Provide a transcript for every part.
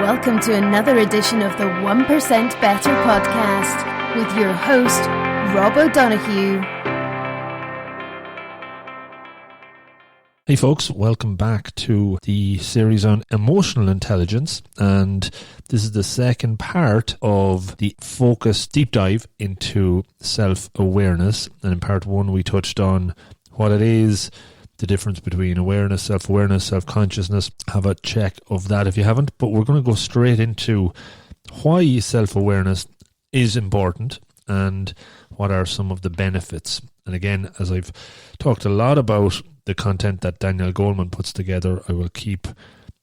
Welcome to another edition of the 1% Better podcast with your host, Rob O'Donoghue. Hey folks, welcome back to the series on emotional intelligence, and this is the second part of the focus deep dive into self-awareness. And in part one we touched on what it is, the difference between awareness, self-awareness, self-consciousness. Have a check of that if you haven't, but we're going to go straight into why self-awareness is important and what are some of the benefits. And again, as I've talked a lot about the content that Daniel Goleman puts together, I will keep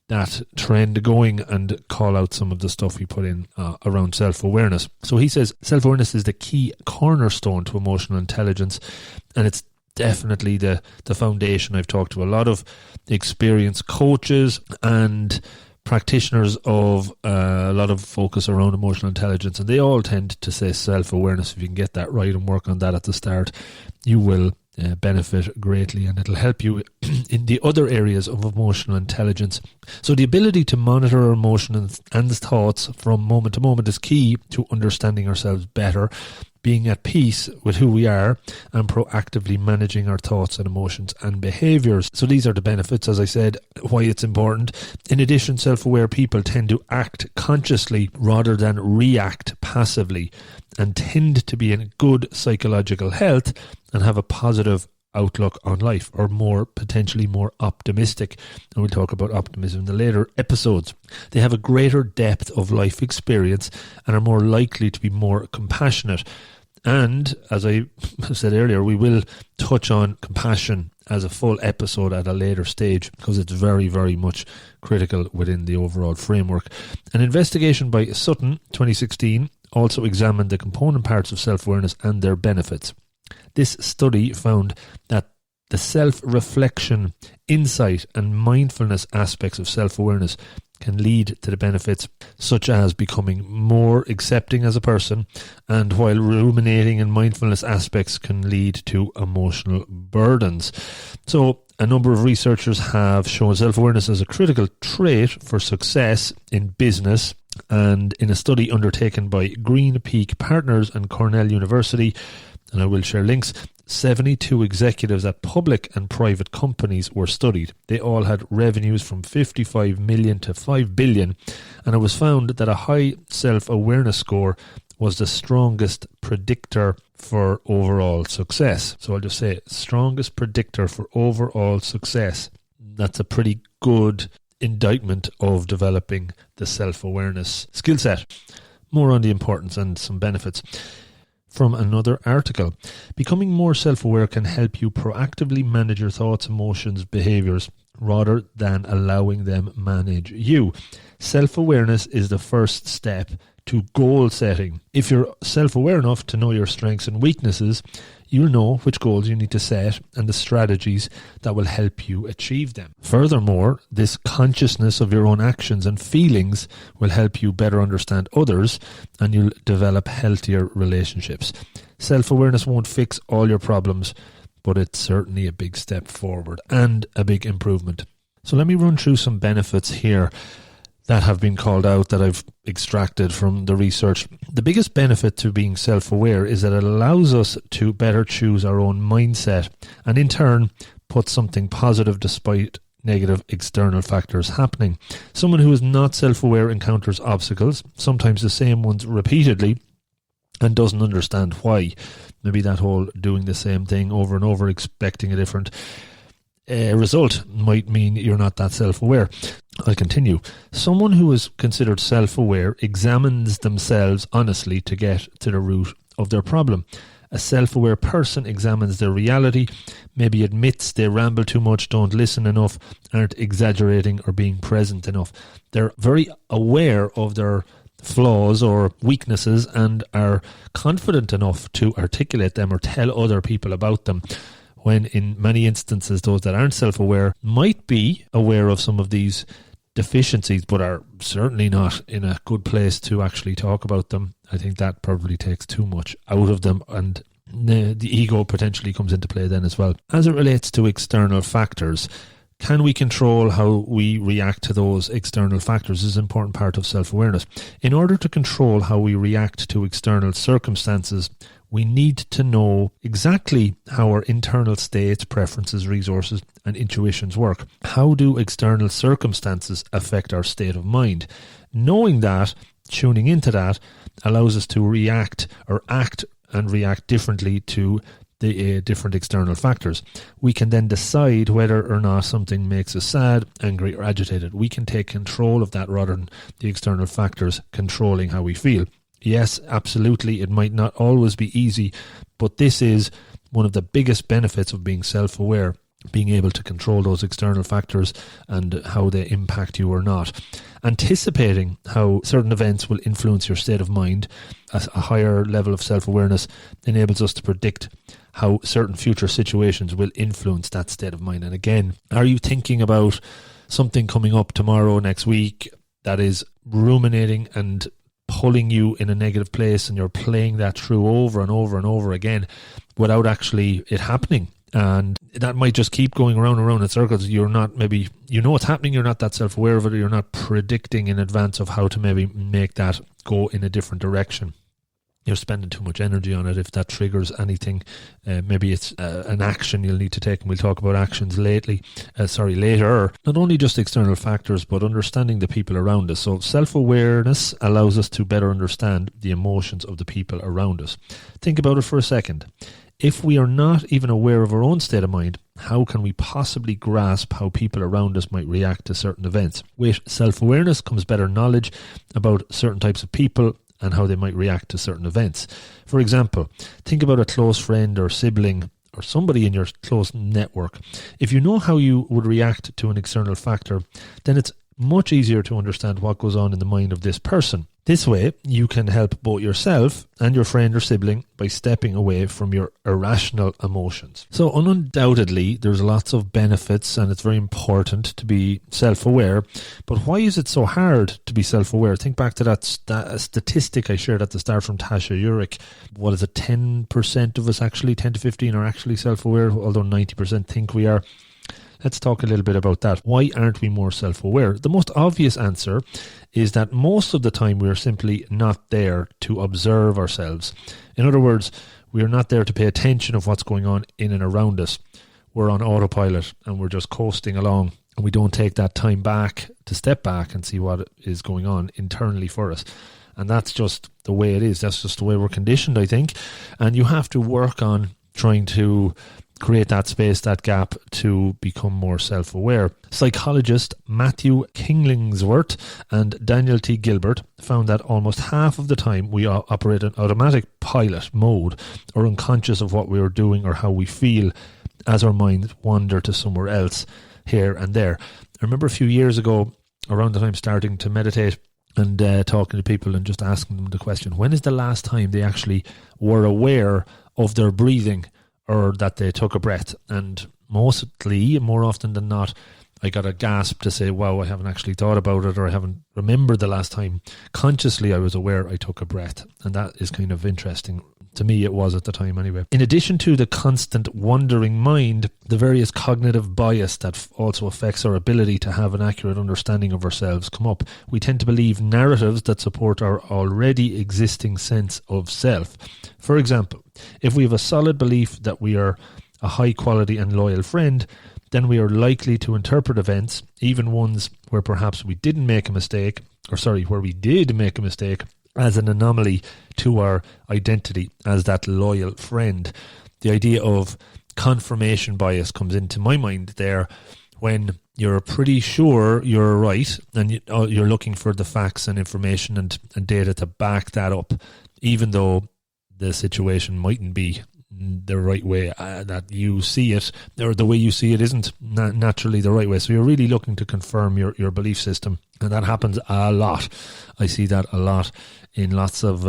that trend going and call out some of the stuff he put in around self-awareness. So he says self-awareness is the key cornerstone to emotional intelligence, and it's definitely the foundation. I've talked to a lot of experienced coaches and practitioners of a lot of focus around emotional intelligence, and they all tend to say self-awareness. If you can get that right and work on that at the start, you will benefit greatly, and it'll help you in the other areas of emotional intelligence. So the ability to monitor our emotions and thoughts from moment to moment is key to understanding ourselves better, being at peace with who we are, and proactively managing our thoughts and emotions and behaviours. So these are the benefits, as I said, why it's important. In addition, self-aware people tend to act consciously rather than react passively, and tend to be in good psychological health and have a positive outlook on life, or potentially more optimistic. And we'll talk about optimism in the later episodes. They have a greater depth of life experience and are more likely to be more compassionate. And as I said earlier, we will touch on compassion as a full episode at a later stage, because it's very, very much critical within the overall framework. An investigation by Sutton, 2016, also examined the component parts of self-awareness and their benefits. This study found that the self-reflection, insight and mindfulness aspects of self-awareness can lead to the benefits such as becoming more accepting as a person, and while ruminating and mindfulness aspects can lead to emotional burdens. So a number of researchers have shown self-awareness as a critical trait for success in business, and in a study undertaken by Green Peak Partners and Cornell University, and I will share links, 72 executives at public and private companies were studied. They all had revenues from 55 million to 5 billion, and it was found that a high self-awareness score was the strongest predictor for overall success. So I'll just say, strongest predictor for overall success. That's a pretty good indictment of developing the self-awareness skill set. More on the importance and some benefits. From another article, becoming more self-aware can help you proactively manage your thoughts, emotions, behaviours, rather than allowing them manage you. Self-awareness is the first step to goal setting. If you're self-aware enough to know your strengths and weaknesses, you'll know which goals you need to set and the strategies that will help you achieve them. Furthermore, this consciousness of your own actions and feelings will help you better understand others, and you'll develop healthier relationships. Self-awareness won't fix all your problems, but it's certainly a big step forward and a big improvement. So let me run through some benefits here that have been called out that I've extracted from the research. The biggest benefit to being self-aware is that it allows us to better choose our own mindset, and in turn put something positive despite negative external factors happening. Someone who is not self-aware encounters obstacles, sometimes the same ones repeatedly, and doesn't understand why. Maybe that whole doing the same thing over and over, expecting a different result, might mean you're not that self-aware. I'll continue. Someone who is considered self-aware examines themselves honestly to get to the root of their problem. A self-aware person examines their reality, maybe admits they ramble too much, don't listen enough, aren't exaggerating or being present enough. They're very aware of their flaws or weaknesses and are confident enough to articulate them or tell other people about them, when in many instances those that aren't self-aware might be aware of some of these deficiencies but are certainly not in a good place to actually talk about them. I think that probably takes too much out of them, and the ego potentially comes into play then as well. As it relates to external factors, Can we control how we react to those external factors? This is an important part of self-awareness. In order to control how we react to external circumstances, we need to know exactly how our internal states, preferences, resources, and intuitions work. How do external circumstances affect our state of mind? Knowing that, tuning into that, allows us to react or act and react differently to the different external factors. We can then decide whether or not something makes us sad, angry, or agitated. We can take control of that rather than the external factors controlling how we feel. Yes, absolutely, it might not always be easy, but this is one of the biggest benefits of being self-aware, being able to control those external factors and how they impact you or not. Anticipating how certain events will influence your state of mind, a higher level of self-awareness enables us to predict how certain future situations will influence that state of mind. And again, are you thinking about something coming up tomorrow, next week, that is ruminating and pulling you in a negative place, and you're playing that through over and over and over again without actually it happening? And that might just keep going around and around in circles. You're not, maybe, you know what's happening, you're not that self-aware of it, or you're not predicting in advance of how to maybe make that go in a different direction. You're spending too much energy on it. If that triggers anything, maybe it's an action you'll need to take, and we'll talk about actions later. Not only just external factors, but understanding the people around us. So self-awareness allows us to better understand the emotions of the people around us. Think about it for a second. If we are not even aware of our own state of mind, how can we possibly grasp how people around us might react to certain events? With self-awareness comes better knowledge about certain types of people and how they might react to certain events. For example, think about a close friend or sibling or somebody in your close network. If you know how you would react to an external factor, then it's much easier to understand what goes on in the mind of this person. This way, you can help both yourself and your friend or sibling by stepping away from your irrational emotions. So undoubtedly, there's lots of benefits, and it's very important to be self-aware. But why is it so hard to be self-aware? Think back to that statistic I shared at the start from Tasha, Eurich. What is it, 10% of us actually, 10 to 15 are actually self-aware, although 90% think we are. Let's talk a little bit about that. Why aren't we more self-aware? The most obvious answer is that most of the time we are simply not there to observe ourselves. In other words, we are not there to pay attention of what's going on in and around us. We're on autopilot and we're just coasting along, and we don't take that time back to step back and see what is going on internally for us. And that's just the way it is. That's just the way we're conditioned, I think. And you have to work on trying to create that space, that gap, to become more self-aware. Psychologist Matthew Killingsworth and Daniel T. Gilbert found that almost half of the time we operate in automatic pilot mode, or unconscious of what we are doing or how we feel, as our minds wander to somewhere else here and there. I remember a few years ago, around the time starting to meditate and talking to people and just asking them the question, when is the last time they actually were aware of their breathing, or that they took a breath? And more often than not, I got a gasp to say, wow, I haven't actually thought about it, or I haven't remembered the last time consciously I was aware I took a breath. And that is kind of interesting. To me, it was at the time anyway. In addition to the constant wandering mind, the various cognitive bias that also affects our ability to have an accurate understanding of ourselves come up. We tend to believe narratives that support our already existing sense of self. For example, if we have a solid belief that we are a high quality and loyal friend, then we are likely to interpret events, even ones where perhaps we did make a mistake, as an anomaly to our identity as that loyal friend. The idea of confirmation bias comes into my mind there when you're pretty sure you're right and you're looking for the facts and information and data to back that up, even though the situation mightn't be the right way that you see it, or the way you see it isn't naturally the right way. So you're really looking to confirm your belief system, and that happens a lot. I see that a lot in lots of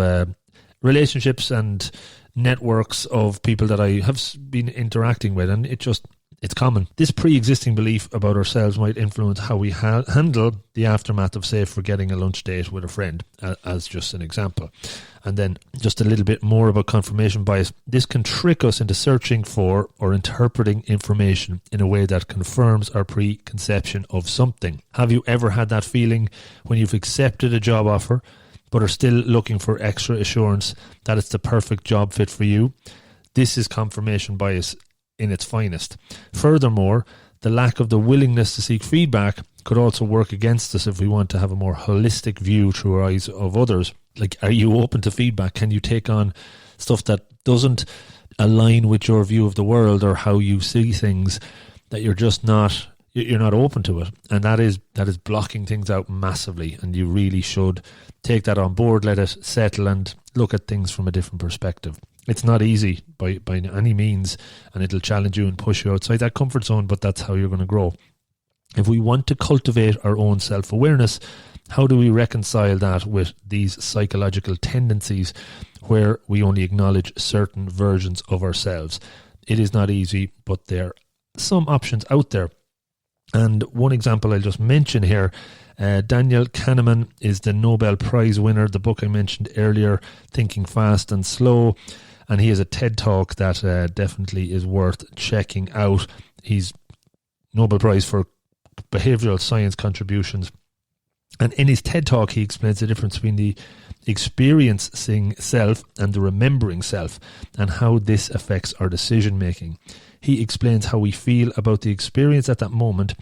relationships and networks of people that I have been interacting with, and it just It's common. This pre-existing belief about ourselves might influence how we handle the aftermath of, say, forgetting a lunch date with a friend, as just an example. And then just a little bit more about confirmation bias. This can trick us into searching for or interpreting information in a way that confirms our preconception of something. Have you ever had that feeling when you've accepted a job offer but are still looking for extra assurance that it's the perfect job fit for you? This is confirmation bias in its finest. Furthermore, the lack of the willingness to seek feedback could also work against us if we want to have a more holistic view through our eyes of others. Like, are you open to feedback? Can you take on stuff that doesn't align with your view of the world or how you see things, that you're not open to it? And that is blocking things out massively, and you really should take that on board, let it settle, and look at things from a different perspective. It's not easy by any means, and it'll challenge you and push you outside that comfort zone, but that's how you're going to grow. If we want to cultivate our own self-awareness, how do we reconcile that with these psychological tendencies where we only acknowledge certain versions of ourselves? It is not easy, but there are some options out there. And one example I'll just mention here, Daniel Kahneman is the Nobel Prize winner. The book I mentioned earlier, Thinking Fast and Slow, and he has a TED Talk that definitely is worth checking out. He's Nobel Prize for behavioral science contributions. And in his TED Talk, he explains the difference between the experiencing self and the remembering self, and how this affects our decision making. He explains how we feel about the experience at that moment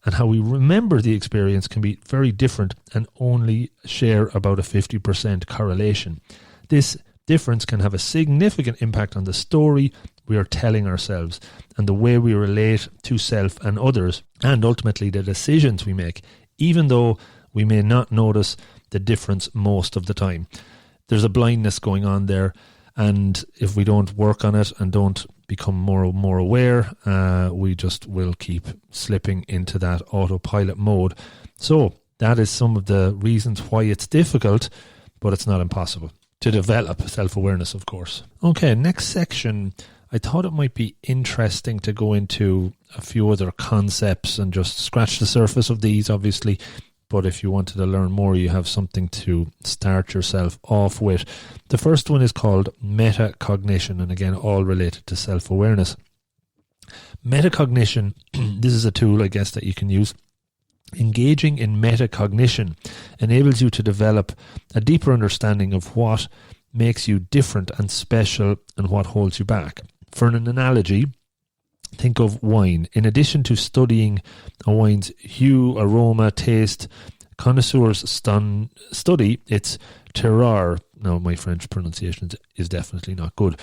and how we remember the experience can be very different and only share about a 50% correlation. This difference can have a significant impact on the story we are telling ourselves and the way we relate to self and others, and ultimately the decisions we make, even though we may not notice the difference most of the time. There's a blindness going on there, and if we don't work on it and don't become more aware, we just will keep slipping into that autopilot mode. So that is some of the reasons why it's difficult, but it's not impossible to develop self-awareness, of course. Okay, next section. I thought it might be interesting to go into a few other concepts and just scratch the surface of these, obviously. But if you wanted to learn more, you have something to start yourself off with. The first one is called metacognition, and again, all related to self-awareness. Metacognition, this is a tool, I guess, that you can use. Engaging in metacognition enables you to develop a deeper understanding of what makes you different and special and what holds you back. For an analogy, think of wine. In addition to studying a wine's hue, aroma, taste, connoisseurs study its terroir. Now, my French pronunciation is definitely not good.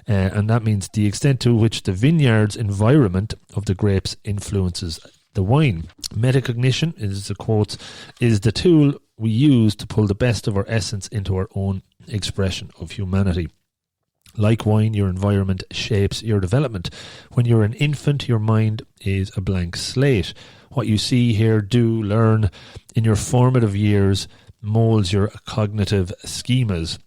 And that means the extent to which the vineyard's environment of the grapes influences the wine. Metacognition, is the quote, is the tool we use to pull the best of our essence into our own expression of humanity. Like wine, your environment shapes your development. When you're an infant, your mind is a blank slate. What you see, hear, do, learn in your formative years molds your cognitive schemas,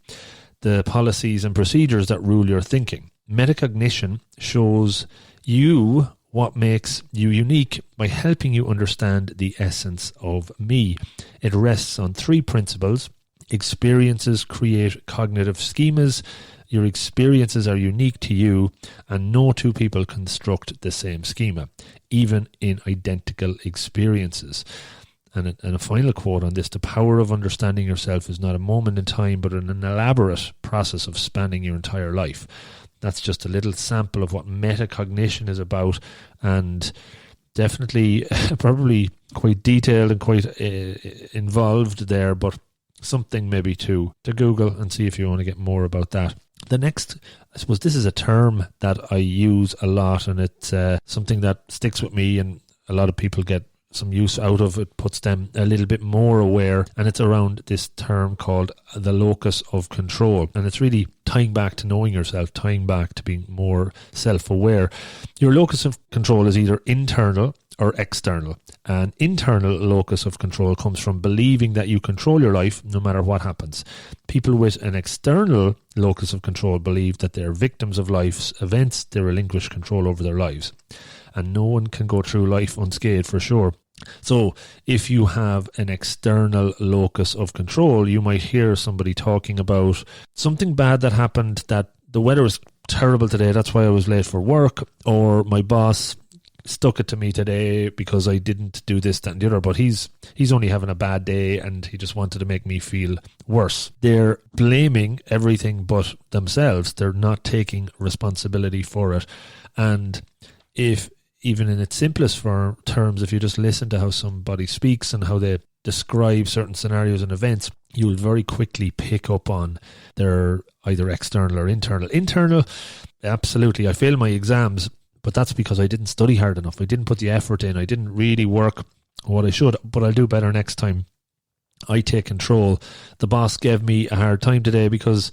the policies and procedures that rule your thinking. Metacognition shows you what makes you unique by helping you understand the essence of me. It rests on three principles. Experiences create cognitive schemas. Your experiences are unique to you, and no two people construct the same schema, even in identical experiences. And a final quote on this: the power of understanding yourself is not a moment in time, but an elaborate process of spanning your entire life. That's just a little sample of what metacognition is about, and definitely probably quite detailed and quite involved there, but something maybe to Google and see if you want to get more about that. The next, I suppose this is a term that I use a lot, and it's something that sticks with me and a lot of people get some use out of. It puts them a little bit more aware, and it's around this term called the locus of control, and it's really tying back to knowing yourself, tying back to being more self-aware. Your locus of control is either internal or external. An internal locus of control comes from believing that you control your life no matter what happens. People with an external locus of control believe that they're victims of life's events. They relinquish control over their lives. and no one can go through life unscathed for sure. So if you have an external locus of control, you might hear somebody talking about something bad that happened, that the weather was terrible today, that's why I was late for work, or my boss stuck it to me today because I didn't do this, that and the other, but he's only having a bad day and he just wanted to make me feel worse. They're blaming everything but themselves. They're not taking responsibility for it. And if, even in its simplest terms, if you just listen to how somebody speaks and how they describe certain scenarios and events, you'll very quickly pick up on their either external or internal. Internal, absolutely, I failed my exams, but that's because I didn't study hard enough. I didn't put the effort in. I didn't really work what I should, but I'll do better next time. I take control. The boss gave me a hard time today because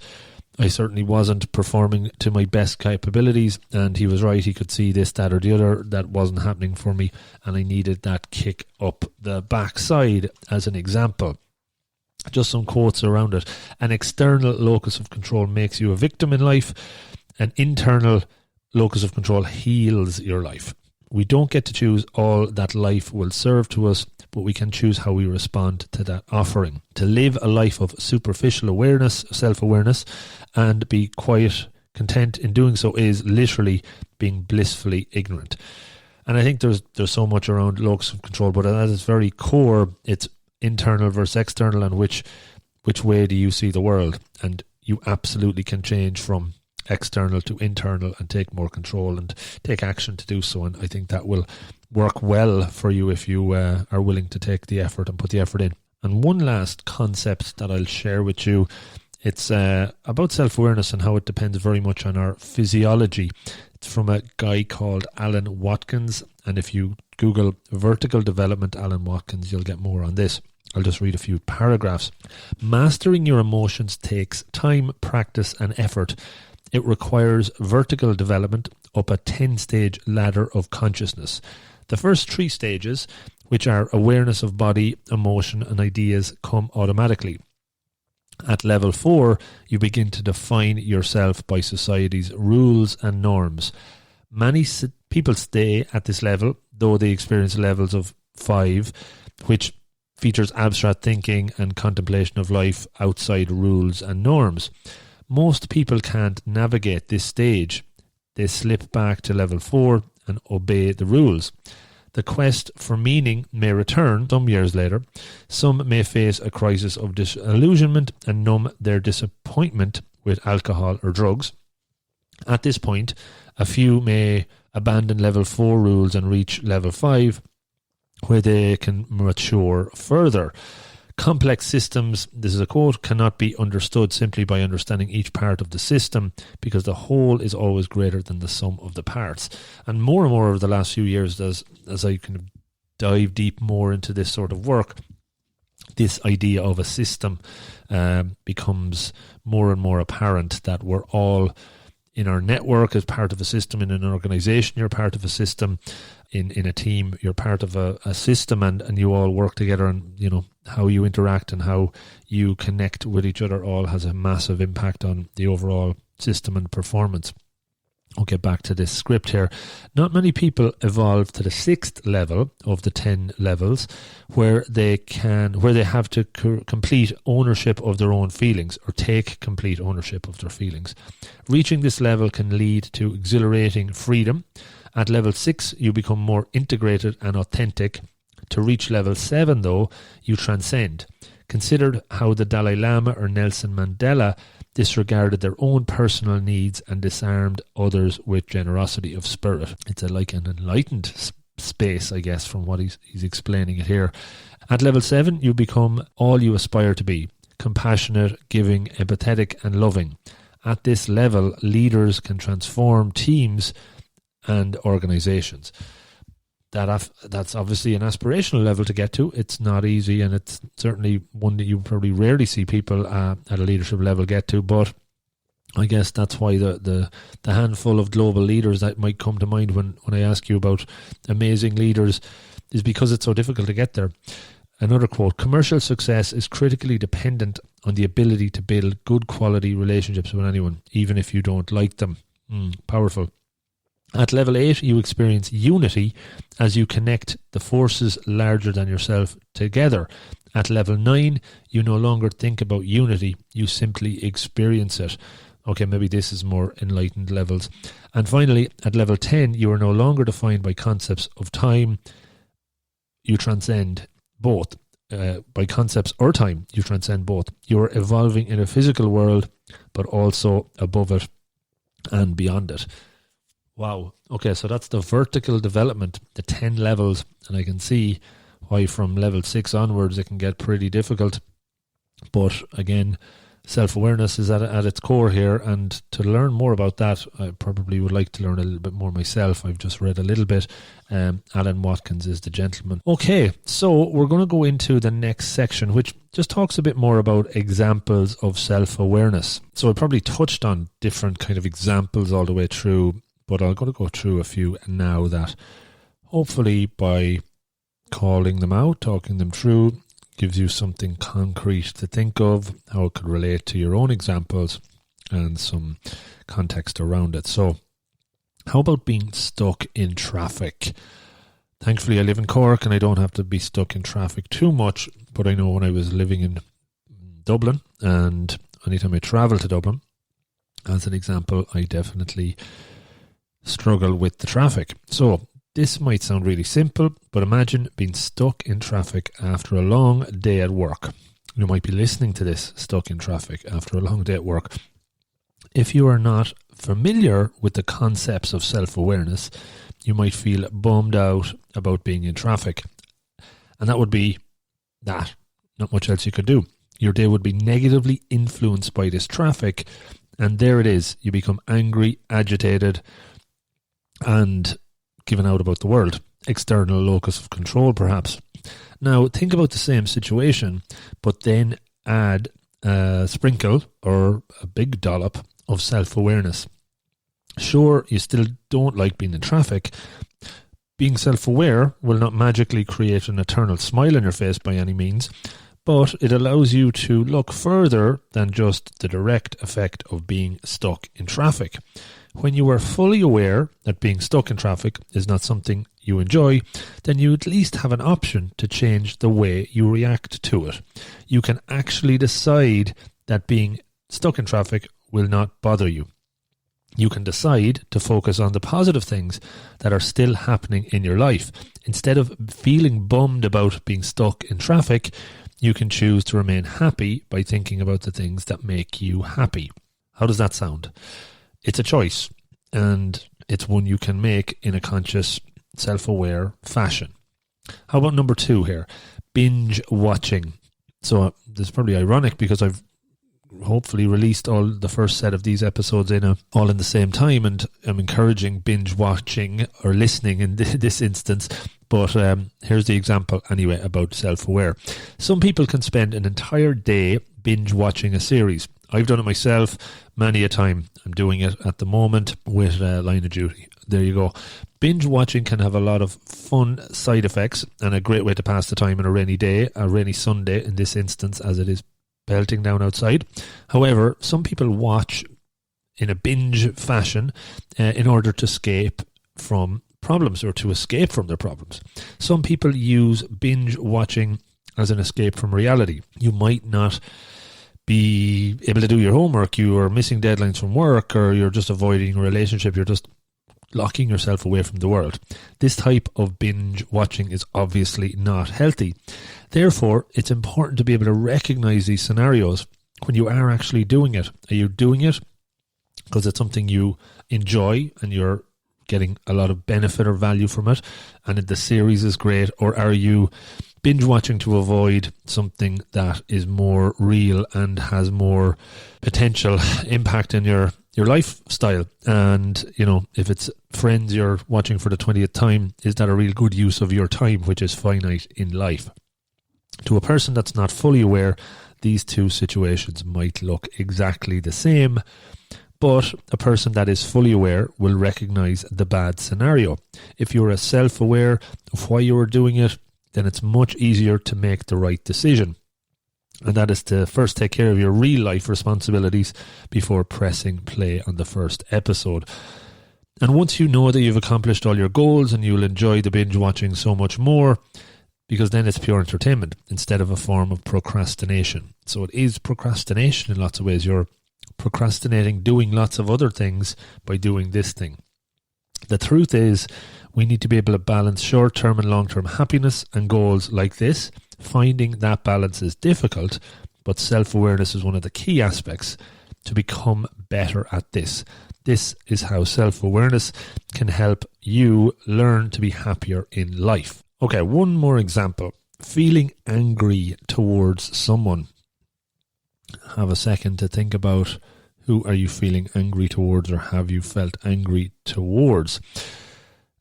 I certainly wasn't performing to my best capabilities, and he was right. He could see this, that or the other that wasn't happening for me, and I needed that kick up the backside as an example. Just some quotes around it. An external locus of control makes you a victim in life. An internal locus of control heals your life. We don't get to choose all that life will serve to us, but we can choose how we respond to that offering. To live a life of superficial awareness, self-awareness, and be quite content in doing so is literally being blissfully ignorant. And I think there's so much around locus of control, but at its very core, it's internal versus external, and which way do you see the world? And you absolutely can change from external to internal and take more control and take action to do so. And I think that will work well for you if you are willing to take the effort and put the effort in. And one last concept that I'll share with you, it's about self-awareness and how it depends very much on our physiology. It's from a guy called Alan Watkins, and if you Google vertical development Alan Watkins, you'll get more on this. I'll just read a few paragraphs. Mastering your emotions takes time, practice and effort. It requires vertical development up a 10-stage ladder of consciousness. The first 3 stages, which are awareness of body, emotion and ideas, come automatically. At level 4, you begin to define yourself by society's rules and norms. Many people stay at this level, though they experience levels of 5, which features abstract thinking and contemplation of life outside rules and norms. Most people can't navigate this stage. They slip back to level 4 and obey the rules. The quest for meaning may return some years later. Some may face a crisis of disillusionment and numb their disappointment with alcohol or drugs. At this point, a few may abandon level 4 rules and reach level 5, where they can mature further. Complex systems, this is a quote, cannot be understood simply by understanding each part of the system, because the whole is always greater than the sum of the parts. And more over the last few years, as I kind of dive deep more into this sort of work, this idea of a system becomes more and more apparent, that we're all in our network as part of a system. In an organization, you're part of a system. In a team, you're part of a system, and you all work together, and you know how you interact and how you connect with each other all has a massive impact on the overall system and performance. I'll get back to this script here. Not many people evolve to the 6th level of the 10 levels, where they have to complete ownership of their own feelings, or take complete ownership of their feelings. Reaching this level can lead to exhilarating freedom. At level 6, you become more integrated and authentic. To reach level 7, though, you transcend. Consider how the Dalai Lama or Nelson Mandela disregarded their own personal needs and disarmed others with generosity of spirit. It's like an enlightened space, I guess, from what he's explaining it here. At level 7, you become all you aspire to be: compassionate, giving, empathetic and loving. At this level, leaders can transform teams and organizations. That's obviously an aspirational level to get to. It's not easy, and it's certainly one that you probably rarely see people at a leadership level get to, but I guess that's why the handful of global leaders that might come to mind when I ask you about amazing leaders is because it's so difficult to get there. Another quote: commercial success is critically dependent on the ability to build good quality relationships with anyone, even if you don't like them. Powerful. At level 8, you experience unity as you connect the forces larger than yourself together. At level 9, you no longer think about unity, you simply experience it. Okay, maybe this is more enlightened levels. And finally, at level 10, you are no longer defined by concepts of time. You transcend both. By concepts or time, you transcend both. You are evolving in a physical world, but also above it and beyond it. Wow. Okay, so that's the vertical development, the 10 levels, and I can see why from level 6 onwards it can get pretty difficult. But again, self-awareness is at its core here, and to learn more about that, I probably would like to learn a little bit more myself. I've just read a little bit. Alan Watkins is the gentleman. Okay, so we're going to go into the next section, which just talks a bit more about examples of self-awareness. So I probably touched on different kind of examples all the way through, but I'm going to go through a few now that hopefully by calling them out, talking them through, gives you something concrete to think of, how it could relate to your own examples and some context around it. So how about being stuck in traffic? Thankfully I live in Cork and I don't have to be stuck in traffic too much, but I know when I was living in Dublin, and anytime I travel to Dublin, as an example, I definitely struggle with the traffic. So this might sound really simple, but imagine being stuck in traffic after a long day at work. You might be listening to this stuck in traffic after a long day at work. If you are not familiar with the concepts of self-awareness, you might feel bummed out about being in traffic. And that would be that. Not much else you could do. Your day would be negatively influenced by this traffic, and there it is. You become angry, agitated, and given out about the world. External locus of control, perhaps. Now, think about the same situation, but then add a sprinkle or a big dollop of self-awareness. Sure, you still don't like being in traffic. Being self-aware will not magically create an eternal smile on your face by any means, but it allows you to look further than just the direct effect of being stuck in traffic. When you are fully aware that being stuck in traffic is not something you enjoy, then you at least have an option to change the way you react to it. You can actually decide that being stuck in traffic will not bother you. You can decide to focus on the positive things that are still happening in your life. Instead of feeling bummed about being stuck in traffic, you can choose to remain happy by thinking about the things that make you happy. How does that sound? It's a choice, and it's one you can make in a conscious, self-aware fashion. How about number 2 here? Binge watching. So this is probably ironic because I've hopefully released all the first set of these episodes all in the same time, and I'm encouraging binge watching or listening in this instance. But here's the example anyway about self-aware. Some people can spend an entire day binge watching a series. I've done it myself many a time. I'm doing it at the moment with Line of Duty. There you go. Binge watching can have a lot of fun side effects and a great way to pass the time on a rainy day, a rainy Sunday in this instance, as it is pelting down outside. However, some people watch in a binge fashion in order to escape from problems or to escape from their problems. Some people use binge watching as an escape from reality. You might not be able to do your homework, you are missing deadlines from work, or you're just avoiding a relationship, you're just locking yourself away from the world. This type of binge watching is obviously not healthy. Therefore, it's important to be able to recognize these scenarios when you are actually doing it. Are you doing it because it's something you enjoy and you're getting a lot of benefit or value from it, and the series is great? Or are you binge watching to avoid something that is more real and has more potential impact in your lifestyle? And, you know, if it's Friends you're watching for the 20th time, is that a real good use of your time, which is finite in life? To a person that's not fully aware, these two situations might look exactly the same, but a person that is fully aware will recognize the bad scenario. If you're self-aware of why you are doing it, then it's much easier to make the right decision. And that is to first take care of your real life responsibilities before pressing play on the first episode. And once you know that you've accomplished all your goals, and you'll enjoy the binge watching so much more, because then it's pure entertainment instead of a form of procrastination. So it is procrastination in lots of ways. You're procrastinating doing lots of other things by doing this thing. The truth is, we need to be able to balance short-term and long-term happiness and goals like this. Finding that balance is difficult, but self-awareness is one of the key aspects to become better at this. This is how self-awareness can help you learn to be happier in life. Okay, one more example. Feeling angry towards someone. Have a second to think about, who are you feeling angry towards, or have you felt angry towards?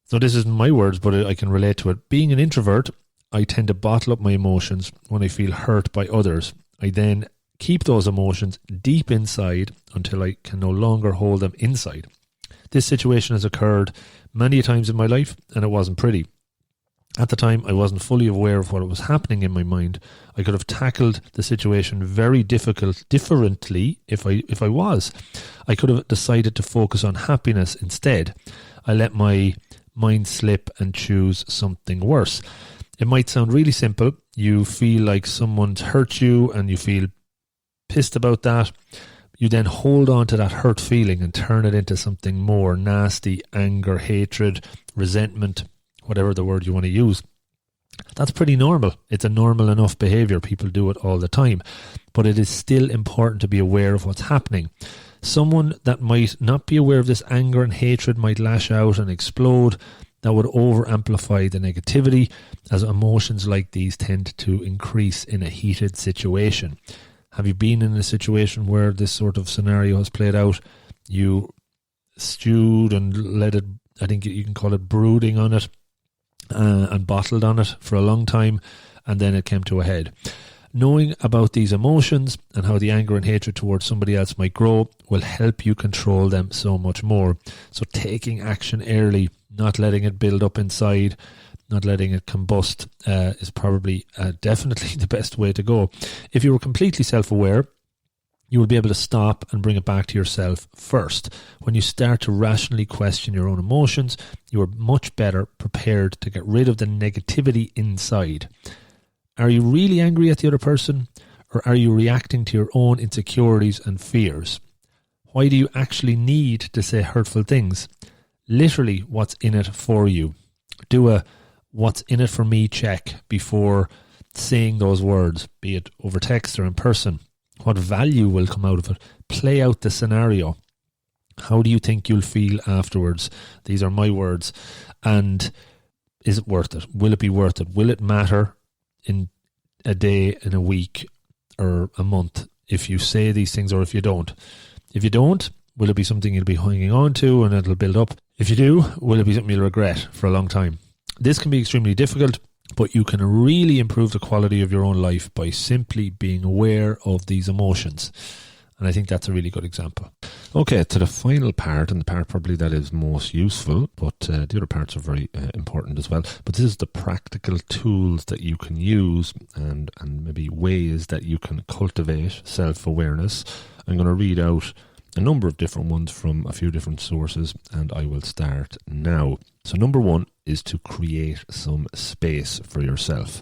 So this isn't my words, but I can relate to it. Being an introvert, I tend to bottle up my emotions when I feel hurt by others. I then keep those emotions deep inside until I can no longer hold them inside. This situation has occurred many times in my life, and it wasn't pretty. At the time, I wasn't fully aware of what was happening in my mind. I could have tackled the situation very differently if I was. I could have decided to focus on happiness instead. I let my mind slip and choose something worse. It might sound really simple. You feel like someone's hurt you and you feel pissed about that. You then hold on to that hurt feeling and turn it into something more nasty: anger, hatred, resentment, whatever the word you want to use. That's pretty normal. It's a normal enough behavior. People do it all the time. But it is still important to be aware of what's happening. Someone that might not be aware of this anger and hatred might lash out and explode. That would over-amplify the negativity, as emotions like these tend to increase in a heated situation. Have you been in a situation where this sort of scenario has played out? You stewed and let it, I think you can call it brooding on it, and bottled on it for a long time, and then it came to a head. Knowing about these emotions and how the anger and hatred towards somebody else might grow will help you control them so much more. So taking action early, not letting it build up inside, not letting it combust, is probably definitely the best way to go. If you were completely self-aware, you will be able to stop and bring it back to yourself first. When you start to rationally question your own emotions, you are much better prepared to get rid of the negativity inside. Are you really angry at the other person, or are you reacting to your own insecurities and fears? Why do you actually need to say hurtful things? Literally, what's in it for you? Do a what's in it for me check before saying those words, be it over text or in person. What value will come out of it? Play out the scenario. How do you think you'll feel afterwards? These are my words. And is it worth it? Will it be worth it? Will it matter in a day, in a week, or a month if you say these things, or if you don't? If you don't, will it be something you'll be hanging on to and it'll build up? If you do, will it be something you'll regret for a long time? This can be extremely difficult, but you can really improve the quality of your own life by simply being aware of these emotions. And I think that's a really good example. Okay, to the final part, and the part probably that is most useful, but the other parts are very important as well. But this is the practical tools that you can use, and maybe ways that you can cultivate self-awareness. I'm going to read out a number of different ones from a few different sources, and I will start now. So number one is to create some space for yourself.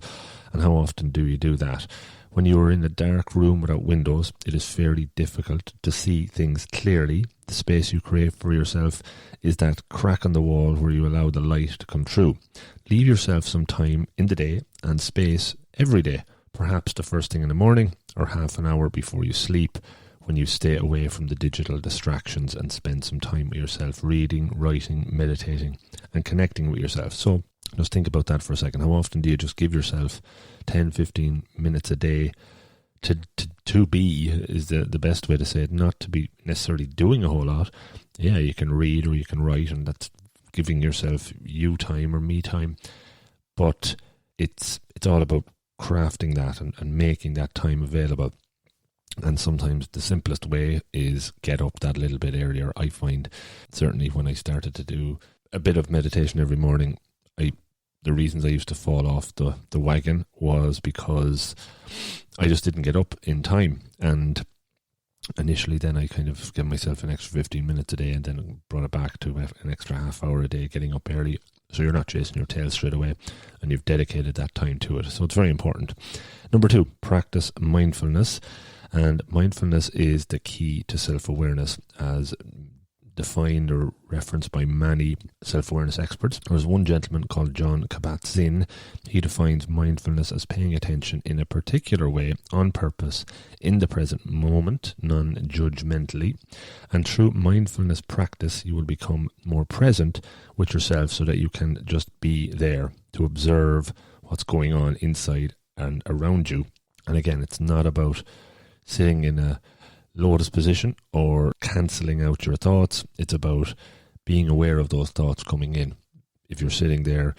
And how often do you do that? When you are in a dark room without windows, it is fairly difficult to see things clearly. The space you create for yourself is that crack on the wall where you allow the light to come through. Leave yourself some time in the day and space every day, perhaps the first thing in the morning or half an hour before you sleep, when you stay away from the digital distractions and spend some time with yourself, reading, writing, meditating, and connecting with yourself. So just think about that for a second. How often do you just give yourself 10, 15 minutes a day to be, is the best way to say it, not to be necessarily doing a whole lot. Yeah, you can read or you can write, and that's giving yourself you time or me time. But it's all about crafting that and making that time available. And sometimes the simplest way is get up that little bit earlier. I find, certainly when I started to do a bit of meditation every morning, the reasons I used to fall off the wagon was because I just didn't get up in time. And initially then I kind of gave myself an extra 15 minutes a day and then brought it back to an extra half hour a day, getting up early. So you're not chasing your tail straight away and you've dedicated that time to it. So it's very important. Number 2, practice mindfulness. And mindfulness is the key to self-awareness as defined or referenced by many self-awareness experts. There's one gentleman called Jon Kabat-Zinn. He defines mindfulness as paying attention in a particular way, on purpose, in the present moment, non-judgmentally. And through mindfulness practice, you will become more present with yourself so that you can just be there to observe what's going on inside and around you. And again, it's not about sitting in a lotus position or cancelling out your thoughts. It's about being aware of those thoughts coming in. If you're sitting there,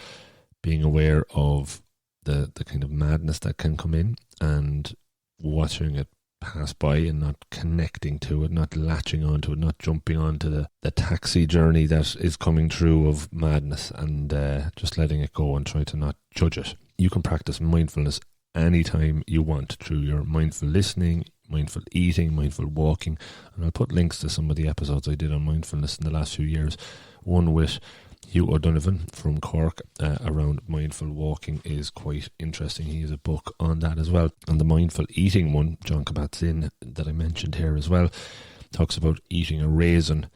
being aware of the kind of madness that can come in and watching it pass by and not connecting to it, not latching onto it, not jumping onto the taxi journey that is coming through of madness, and just letting it go and try to not judge it. You can practice mindfulness anytime you want through your mindful listening, mindful eating, mindful walking, and I'll put links to some of the episodes I did on mindfulness in the last few years. One with Hugh O'Donovan from Cork around mindful walking is quite interesting. He has a book on that as well. And the mindful eating one, Jon Kabat-Zinn, that I mentioned here as well, talks about eating a raisin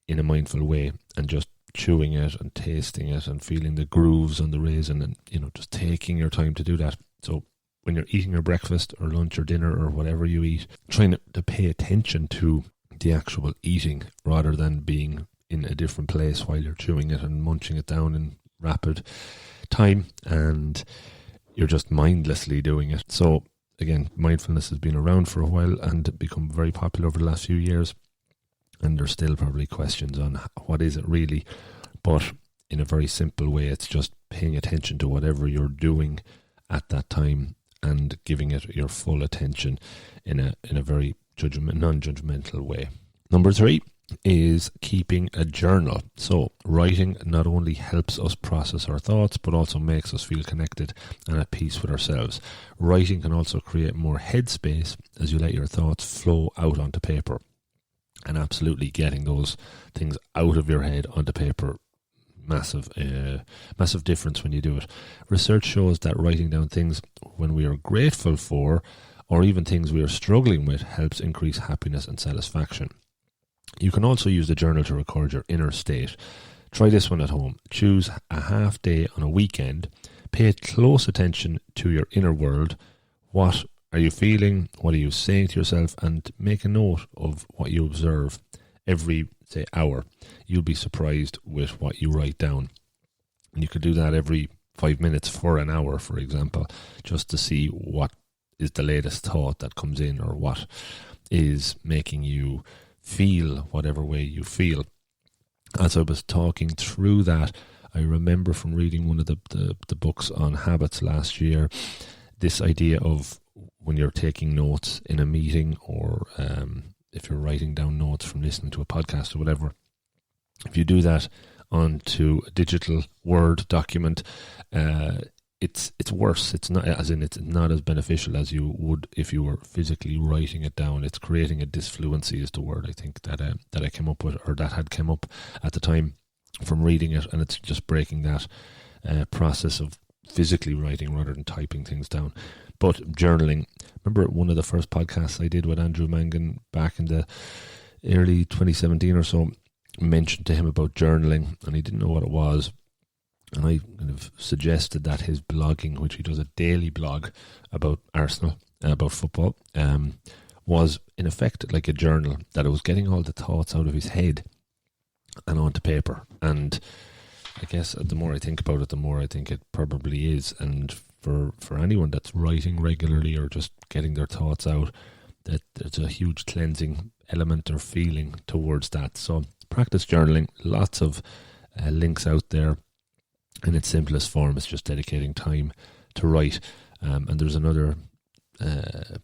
in a mindful way and just chewing it and tasting it and feeling the grooves on the raisin and, just taking your time to do that. So when you're eating your breakfast or lunch or dinner or whatever you eat, trying to pay attention to the actual eating rather than being in a different place while you're chewing it and munching it down in rapid time and you're just mindlessly doing it. So again, mindfulness has been around for a while and become very popular over the last few years, and there's still probably questions on what is it really, but in a very simple way, it's just paying attention to whatever you're doing at that time and giving it your full attention in a very non-judgmental way. Number 3 is keeping a journal. So writing not only helps us process our thoughts, but also makes us feel connected and at peace with ourselves. Writing can also create more headspace as you let your thoughts flow out onto paper. And absolutely getting those things out of your head onto paper, massive difference when you do it. Research shows that writing down things when we are grateful for, or even things we are struggling with, helps increase happiness and satisfaction. You can also use the journal to record your inner state. Try this one at home. Choose a half day on a weekend. Pay close attention to your inner world. What are you feeling? What are you saying to yourself? And make a note of what you observe every, say, hour. You'll be surprised with what you write down. And you could do that every 5 minutes for an hour, for example, just to see what is the latest thought that comes in or what is making you feel whatever way you feel. As I was talking through that, I remember from reading one of the books on habits last year, this idea of when you're taking notes in a meeting or if you're writing down notes from listening to a podcast or whatever, if you do that onto a digital Word document, it's worse. It's not as beneficial as you would if you were physically writing it down. It's creating a disfluency is the word I think that I came up with, or that had come up at the time from reading it, and it's just breaking that process of physically writing rather than typing things down. But journaling, remember one of the first podcasts I did with Andrew Mangan back in the early 2017 or so, mentioned to him about journaling, and he didn't know what it was. And I kind of suggested that his blogging, which he does a daily blog about Arsenal, about football, was in effect like a journal, that it was getting all the thoughts out of his head and onto paper. And I guess the more I think about it, the more I think it probably is. And for anyone that's writing regularly or just getting their thoughts out, that there's a huge cleansing element or feeling towards that. So practice journaling. Lots of links out there. In its simplest form, it's just dedicating time to write. And there's another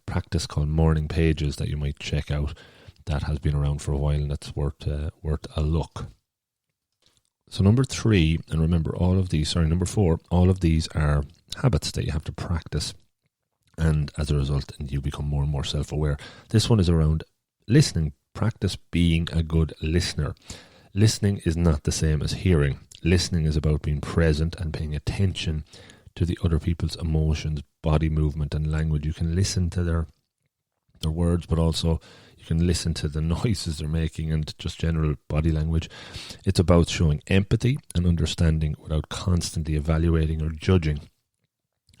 practice called morning pages that you might check out that has been around for a while, and that's worth a look. So number 4, all of these are habits that you have to practice, and as a result, you become more and more self-aware. This one is around listening. Practice being a good listener. Listening is not the same as hearing. Listening is about being present and paying attention to the other people's emotions, body movement and language. You can listen to their words, but also you can listen to the noises they're making and just general body language. It's about showing empathy and understanding without constantly evaluating or judging.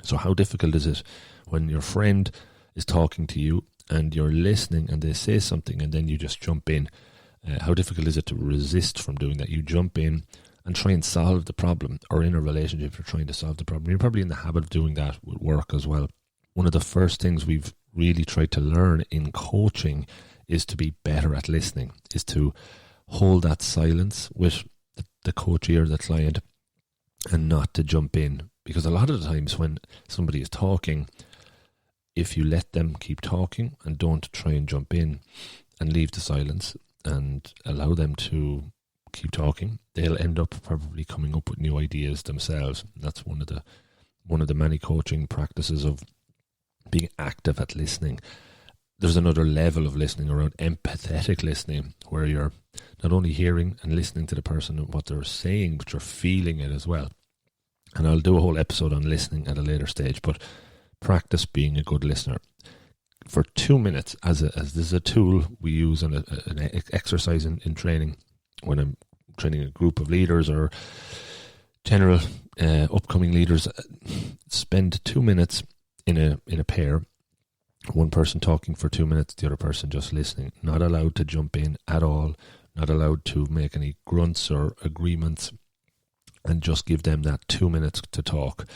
So how difficult is it when your friend is talking to you and you're listening and they say something and then you just jump in? How difficult is it to resist from doing that? You jump in and try and solve the problem, or in a relationship you're trying to solve the problem. You're probably in the habit of doing that with work as well. One of the first things we've really tried to learn in coaching is to be better at listening, is to hold that silence with the coachee or the client and not to jump in. Because a lot of the times when somebody is talking, if you let them keep talking and don't try and jump in and leave the silence and allow them to keep talking, they'll end up probably coming up with new ideas themselves. That's one of the many coaching practices of being active at listening. There's another level of listening around empathetic listening, where you're not only hearing and listening to the person and what they're saying, but you're feeling it as well. And I'll do a whole episode on listening at a later stage, but practice being a good listener. For 2 minutes, as this is a tool we use in an exercise in training, when I'm training a group of leaders or general upcoming leaders, spend 2 minutes in a pair, one person talking for 2 minutes, the other person just listening, not allowed to jump in at all, not allowed to make any grunts or agreements, and just give them that 2 minutes to talk.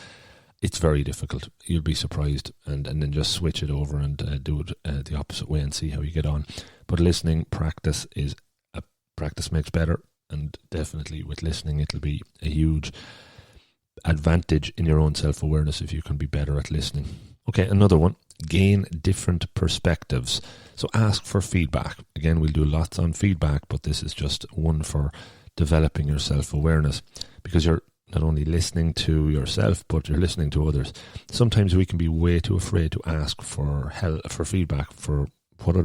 It's very difficult. You'll be surprised, and then just switch it over and do it the opposite way and see how you get on. But listening practice makes better, and definitely with listening it'll be a huge advantage in your own self-awareness if you can be better at listening. Okay, another one, gain different perspectives. So ask for feedback. Again, we'll do lots on feedback, but this is just one for developing your self-awareness, because you're not only listening to yourself, but you're listening to others. Sometimes we can be way too afraid to ask for help, for feedback, for what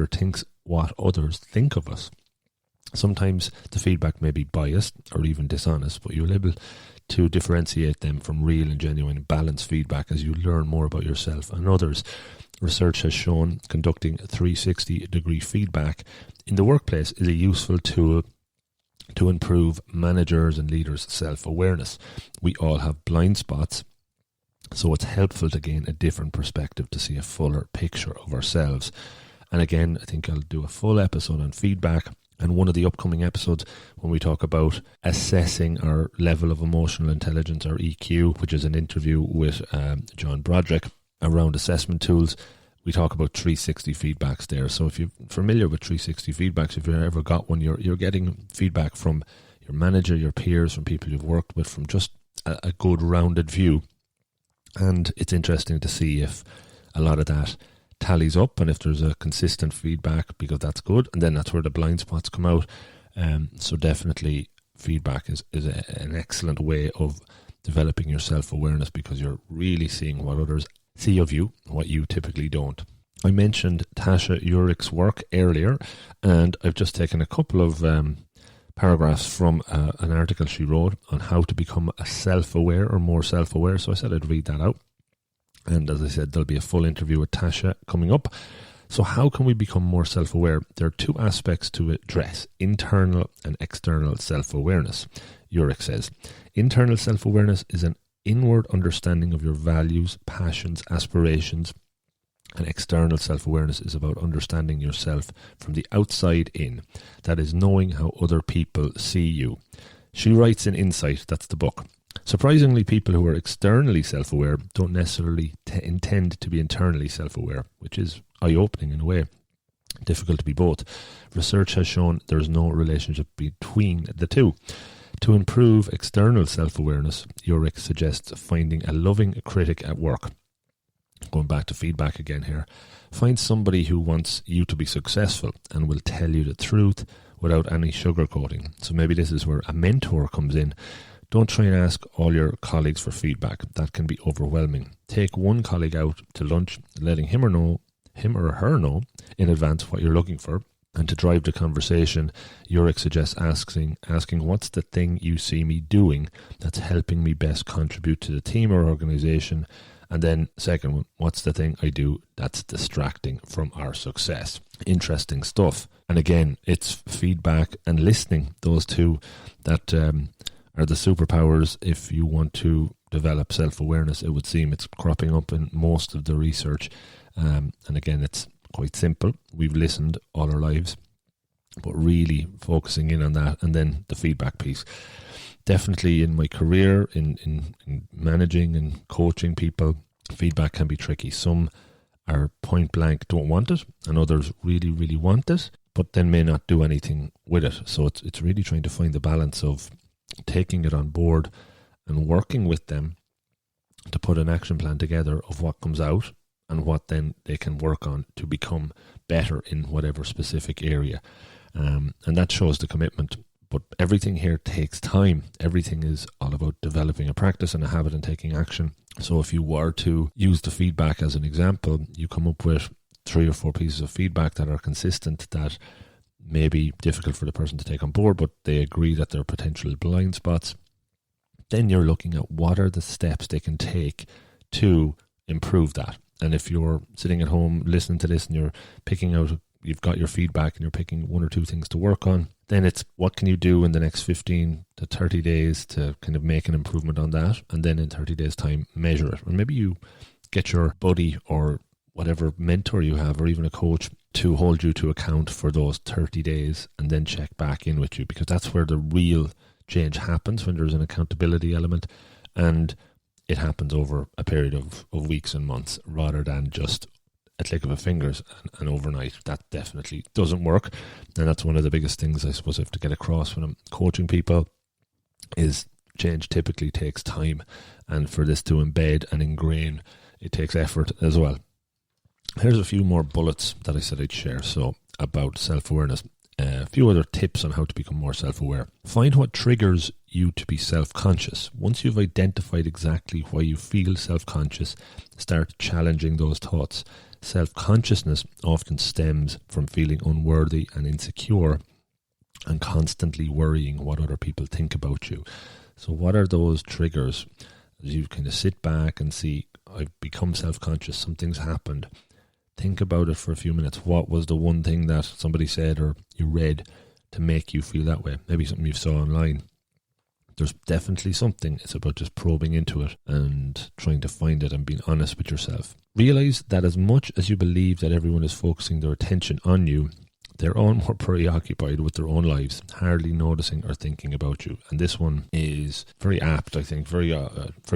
others think of us. Sometimes the feedback may be biased or even dishonest, but you're able to differentiate them from real and genuine balanced feedback as you learn more about yourself and others. Research has shown conducting 360-degree feedback in the workplace is a useful tool to improve managers' and leaders' self-awareness. We all have blind spots, so it's helpful to gain a different perspective to see a fuller picture of ourselves. And again, I think I'll do a full episode on feedback, and one of the upcoming episodes when we talk about assessing our level of emotional intelligence, or EQ, which is an interview with John Broderick around assessment tools. We talk about 360 feedbacks there. So if you're familiar with 360 feedbacks, if you've ever got one, you're getting feedback from your manager, your peers, from people you've worked with, from just a good rounded view. And it's interesting to see if a lot of that tallies up and if there's a consistent feedback, because that's good. And then that's where the blind spots come out. So definitely feedback is an excellent way of developing your self-awareness, because you're really seeing what others see of you, what you typically don't. I mentioned Tasha Eurich's work earlier, and I've just taken a couple of paragraphs from an article she wrote on how to become a self-aware or more self-aware. So I said I'd read that out. And as I said, there'll be a full interview with Tasha coming up. So how can we become more self-aware? There are two aspects to address: internal and external self-awareness. Eurich says, internal self-awareness is an inward understanding of your values, passions, aspirations, and external self-awareness is about understanding yourself from the outside in. That is, knowing how other people see you. She writes in Insight, that's the book. Surprisingly, people who are externally self-aware don't necessarily intend to be internally self-aware, which is eye-opening in a way. Difficult to be both. Research has shown there is no relationship between the two. To improve external self-awareness, Eurich suggests finding a loving critic at work. Going back to feedback again here. Find somebody who wants you to be successful and will tell you the truth without any sugarcoating. So maybe this is where a mentor comes in. Don't try and ask all your colleagues for feedback. That can be overwhelming. Take one colleague out to lunch, letting him or her know in advance what you're looking for, And to drive the conversation, Eurich suggests asking what's the thing you see me doing that's helping me best contribute to the team or organization? And then second one, what's the thing I do that's distracting from our success? Interesting stuff. And again, it's feedback and listening. Those two that are the superpowers if you want to develop self-awareness. It would seem it's cropping up in most of the research. And again, it's quite simple. We've listened all our lives, but really focusing in on that, and then the feedback piece. Definitely in my career, in managing and coaching people, feedback can be tricky. Some are point blank don't want it, and others really, really want it, but then may not do anything with it. So it's really trying to find the balance of taking it on board and working with them to put an action plan together of what comes out and what then they can work on to become better in whatever specific area. And that shows the commitment. But everything here takes time. Everything is all about developing a practice and a habit and taking action. So if you were to use the feedback as an example, you come up with 3 or 4 pieces of feedback that are consistent, that may be difficult for the person to take on board, but they agree that there are potential blind spots. Then you're looking at what are the steps they can take to improve that. And if you're sitting at home listening to this and you're picking out, you've got your feedback and you're picking 1 or 2 things to work on, then it's what can you do in the next 15 to 30 days to kind of make an improvement on that, and then in 30 days time measure it. And maybe you get your buddy or whatever mentor you have, or even a coach, to hold you to account for those 30 days and then check back in with you, because that's where the real change happens, when there's an accountability element, and it happens over a period of weeks and months rather than just a click of a fingers and overnight. That definitely doesn't work. And that's one of the biggest things I suppose I have to get across when I'm coaching people, is change typically takes time, and for this to embed and ingrain, it takes effort as well. Here's a few more bullets that I said I'd share. So about self-awareness, a few other tips on how to become more self-aware. Find what triggers you to be self-conscious. Once you've identified exactly why you feel self-conscious, start challenging those thoughts. Self-consciousness often stems from feeling unworthy and insecure and constantly worrying what other people think about you. So what are those triggers? As you kind of sit back and see, I've become self-conscious, something's happened. Think about it for a few minutes. What was the one thing that somebody said or you read to make you feel that way? Maybe something you saw online. There's definitely something. It's about just probing into it and trying to find it and being honest with yourself. Realize that as much as you believe that everyone is focusing their attention on you, they're all more preoccupied with their own lives, hardly noticing or thinking about you. And this one is very apt, I think, very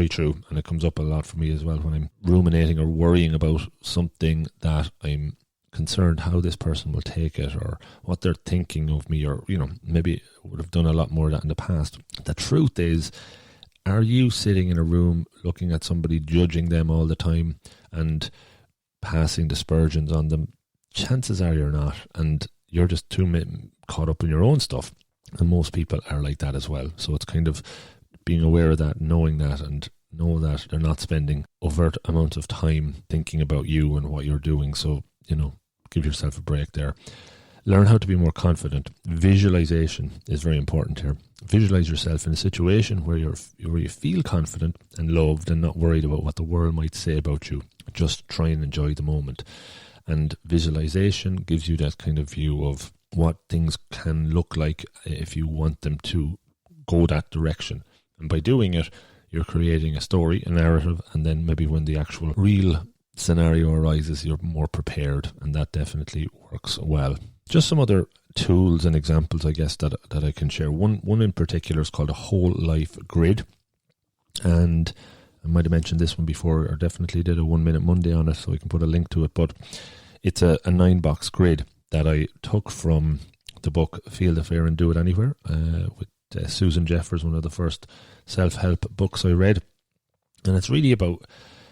true. And it comes up a lot for me as well when I'm ruminating or worrying about something that I'm concerned how this person will take it or what they're thinking of me, or, maybe would have done a lot more of that in the past. The truth is, are you sitting in a room looking at somebody, judging them all the time and passing dispersions on them? Chances are you're not, and you're just too caught up in your own stuff. And most people are like that as well. So it's kind of being aware of that, knowing that, and know that they're not spending overt amounts of time thinking about you and what you're doing. So, give yourself a break there. Learn how to be more confident. Visualization is very important here. Visualize yourself in a situation where you feel confident and loved and not worried about what the world might say about you. Just try and enjoy the moment. And visualization gives you that kind of view of what things can look like if you want them to go that direction. And by doing it, you're creating a story, a narrative, and then maybe when the actual real scenario arises, you're more prepared, and that definitely works well. Just some other tools and examples, I guess, that I can share. One in particular is called a whole life grid, and I might have mentioned this one before, or definitely did a 1 Minute Monday on it, so I can put a link to it. But it's a 9-box grid that I took from the book Feel the Fear and Do It Anywhere with Susan Jeffers, one of the first self-help books I read. And it's really about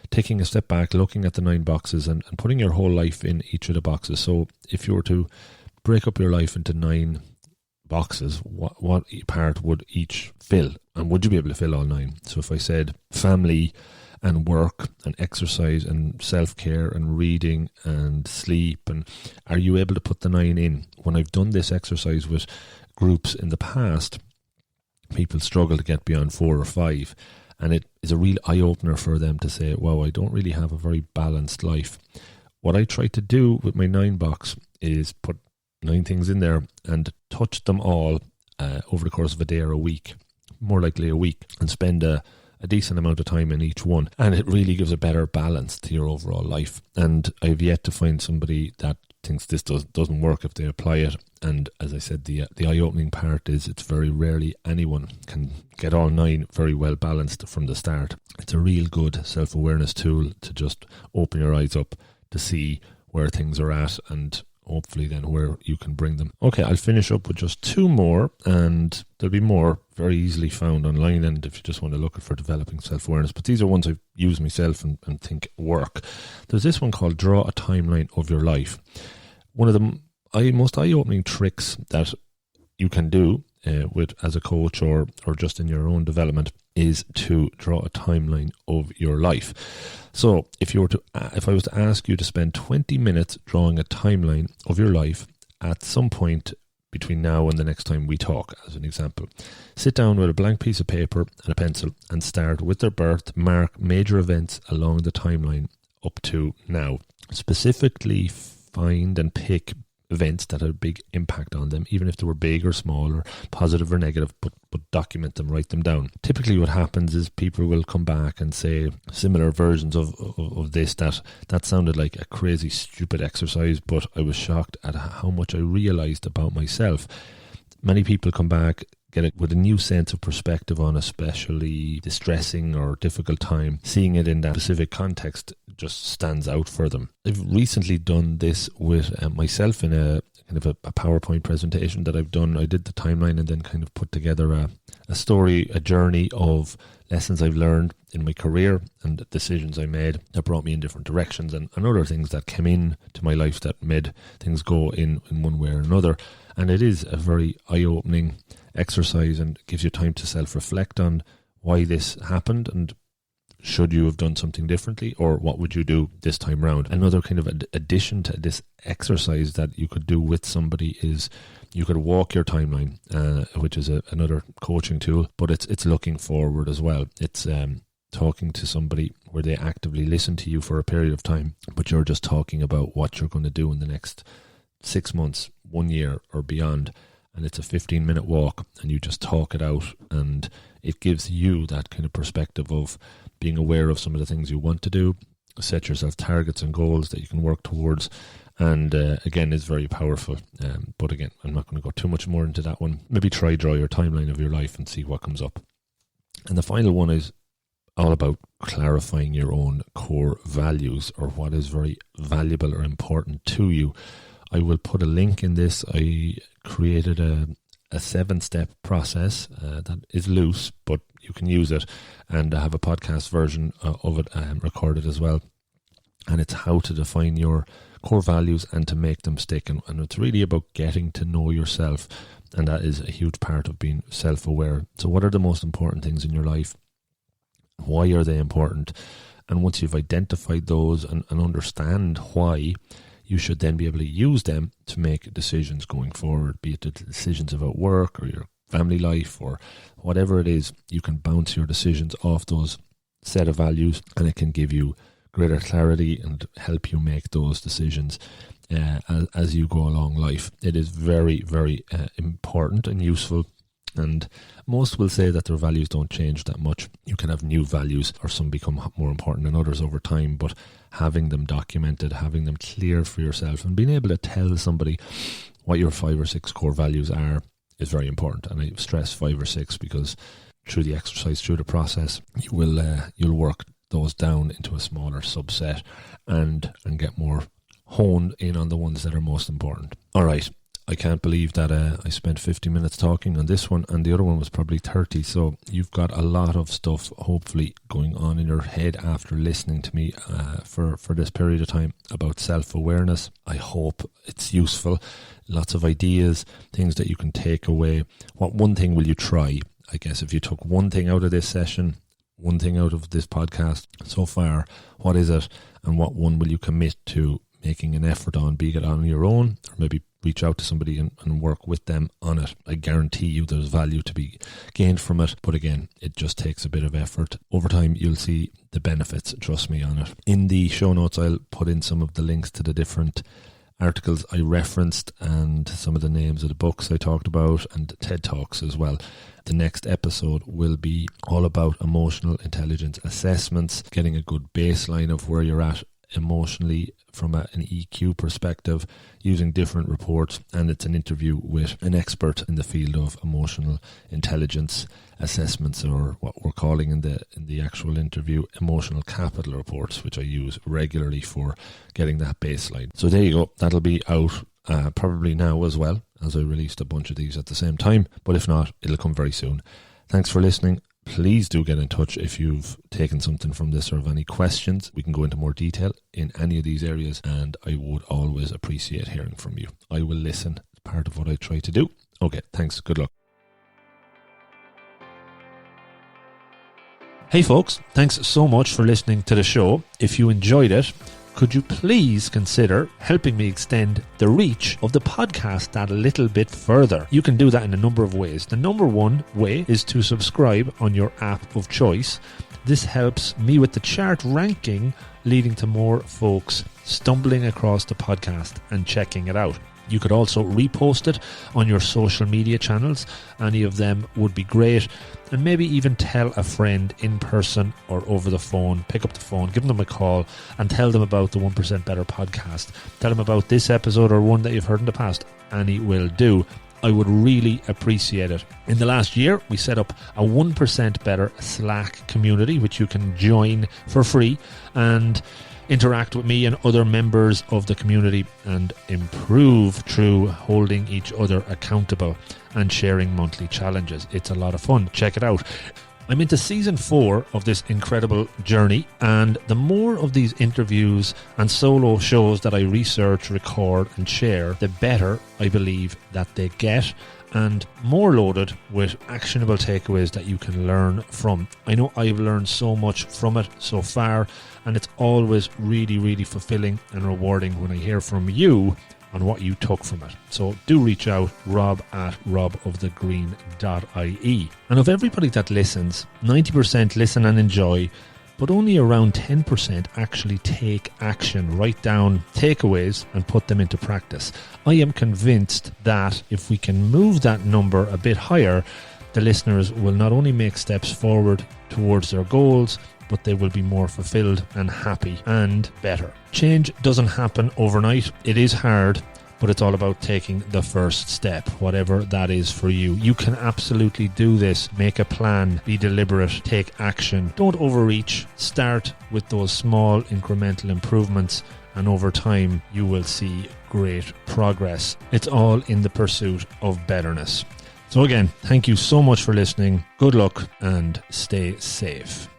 taking a step back, looking at the 9 boxes and putting your whole life in each of the boxes. So if you were to break up your life into 9 boxes, what part would each fill? And would you be able to fill all 9? So if I said family and work and exercise and self-care and reading and sleep, and are you able to put the 9 in? When I've done this exercise with groups in the past, people struggle to get beyond 4 or 5, and it is a real eye-opener for them to say, wow, I don't really have a very balanced life. What I try to do with my 9 box is put 9 things in there and touch them all over the course of a day or a week, more likely a week, and spend a decent amount of time in each one. And it really gives a better balance to your overall life. And I've yet to find somebody that thinks this doesn't work if they apply it. And as I said, the eye-opening part is it's very rarely anyone can get all 9 very well balanced from the start. It's a real good self-awareness tool to just open your eyes up to see where things are at, and hopefully then where you can bring them. Okay, I'll finish up with just 2 more, and there'll be more very easily found online, and if you just want to look for developing self-awareness. But these are ones I've used myself and think work. There's this one called Draw a Timeline of Your Life. One of the most eye-opening tricks that you can do with as a coach or just in your own development is to draw a timeline of your life. So if I was to ask you to spend 20 minutes drawing a timeline of your life at some point between now and the next time we talk, as an example, sit down with a blank piece of paper and a pencil and start with their birth, mark major events along the timeline up to now. Specifically find and pick events that had a big impact on them, even if they were big or small or positive or negative, but document them, write them down. Typically what happens is people will come back and say similar versions of this, that sounded like a crazy stupid exercise, but I was shocked at how much I realized about myself. Many people come back, get it with a new sense of perspective on especially distressing or difficult time. Seeing it in that specific context just stands out for them. I've recently done this with myself in a kind of a PowerPoint presentation that I've done. I did the timeline and then kind of put together a story, a journey of lessons I've learned in my career and decisions I made that brought me in different directions, and other things that came in to my life that made things go in one way or another. And it is a very eye-opening exercise and gives you time to self-reflect on why this happened and should you have done something differently, or what would you do this time round. Another kind of addition to this exercise that you could do with somebody is you could walk your timeline, which is another coaching tool, but it's looking forward as well. It's talking to somebody where they actively listen to you for a period of time, but you're just talking about what you're going to do in the next 6 months, 1 year or beyond. And it's a 15-minute walk and you just talk it out, and it gives you that kind of perspective of being aware of some of the things you want to do, set yourself targets and goals that you can work towards, and again is very powerful. But again, I'm not going to go too much more into that one. Maybe draw your timeline of your life and see what comes up. And the final one is all about clarifying your own core values, or what is very valuable or important to you. I will put a link in this. I created a 7-step process that is loose, but you can use it, and I have a podcast version of it recorded as well. And it's how to define your core values and to make them stick. And it's really about getting to know yourself, and that is a huge part of being self-aware. So what are the most important things in your life? Why are they important? And once you've identified those and understand why, you should then be able to use them to make decisions going forward, be it the decisions about work or your family life or whatever it is. You can bounce your decisions off those set of values, and it can give you greater clarity and help you make those decisions as you go along life. It is very, very important and useful. And most will say that their values don't change that much. You can have new values, or some become more important than others over time, but having them documented, having them clear for yourself, and being able to tell somebody what your 5 or 6 core values are is very important. And I stress 5 or 6 because through the exercise, through the process, you'll work those down into a smaller subset and get more honed in on the ones that are most important. All right. I can't believe that I spent 50 minutes talking on this one, and the other one was probably 30. So you've got a lot of stuff hopefully going on in your head after listening to me for this period of time about self-awareness. I hope it's useful. Lots of ideas, things that you can take away. What one thing will you try? I guess if you took one thing out of this session, one thing out of this podcast so far, what is it, and what one will you commit to making an effort on, be it on your own, or maybe reach out to somebody and work with them on it. I guarantee you there's value to be gained from it, but again, it just takes a bit of effort. Over time, you'll see the benefits, trust me on it. In the show notes, I'll put in some of the links to the different articles I referenced and some of the names of the books I talked about and TED Talks as well. The next episode will be all about emotional intelligence assessments, getting a good baseline of where you're at emotionally from an EQ perspective, using different reports, and it's an interview with an expert in the field of emotional intelligence assessments, or what we're calling in the actual interview emotional capital reports, which I use regularly for getting that baseline. So there you go, that'll be out probably now as well, as I released a bunch of these at the same time, but if not, it'll come very soon. Thanks for listening. Please do get in touch if you've taken something from this or have any questions. We can go into more detail in any of these areas, and I would always appreciate hearing from you. I will listen. It's part of what I try to do. Okay, thanks. Good luck. Hey folks, thanks so much for listening to the show. If you enjoyed it, could you please consider helping me extend the reach of the podcast that a little bit further? You can do that in a number of ways. The number one way is to subscribe on your app of choice. This helps me with the chart ranking, leading to more folks stumbling across the podcast and checking it out. You could also repost it on your social media channels. Any of them would be great. And maybe even tell a friend in person or over the phone. Pick up the phone, give them a call, and tell them about the 1% Better podcast. Tell them about this episode or one that you've heard in the past. Any will do. I would really appreciate it. In the last year, we set up a 1% Better Slack community, which you can join for free and interact with me and other members of the community and improve through holding each other accountable and sharing monthly challenges. It's a lot of fun. Check it out. I'm into season 4 of this incredible journey, and the more of these interviews and solo shows that I research, record and share, the better I believe that they get, and more loaded with actionable takeaways that you can learn from. I know I've learned so much from it so far, and it's always really, really fulfilling and rewarding when I hear from you on what you took from it. So do reach out, rob@robofthegreen.ie. And of everybody that listens, 90% listen and enjoy, but only around 10% actually take action, write down takeaways and put them into practice. I am convinced that if we can move that number a bit higher, the listeners will not only make steps forward towards their goals, but they will be more fulfilled and happy and better. Change doesn't happen overnight. It is hard, but it's all about taking the first step, whatever that is for you. You can absolutely do this. Make a plan, be deliberate, take action. Don't overreach. Start with those small incremental improvements, and over time you will see great progress. It's all in the pursuit of betterness. So again, thank you so much for listening. Good luck and stay safe.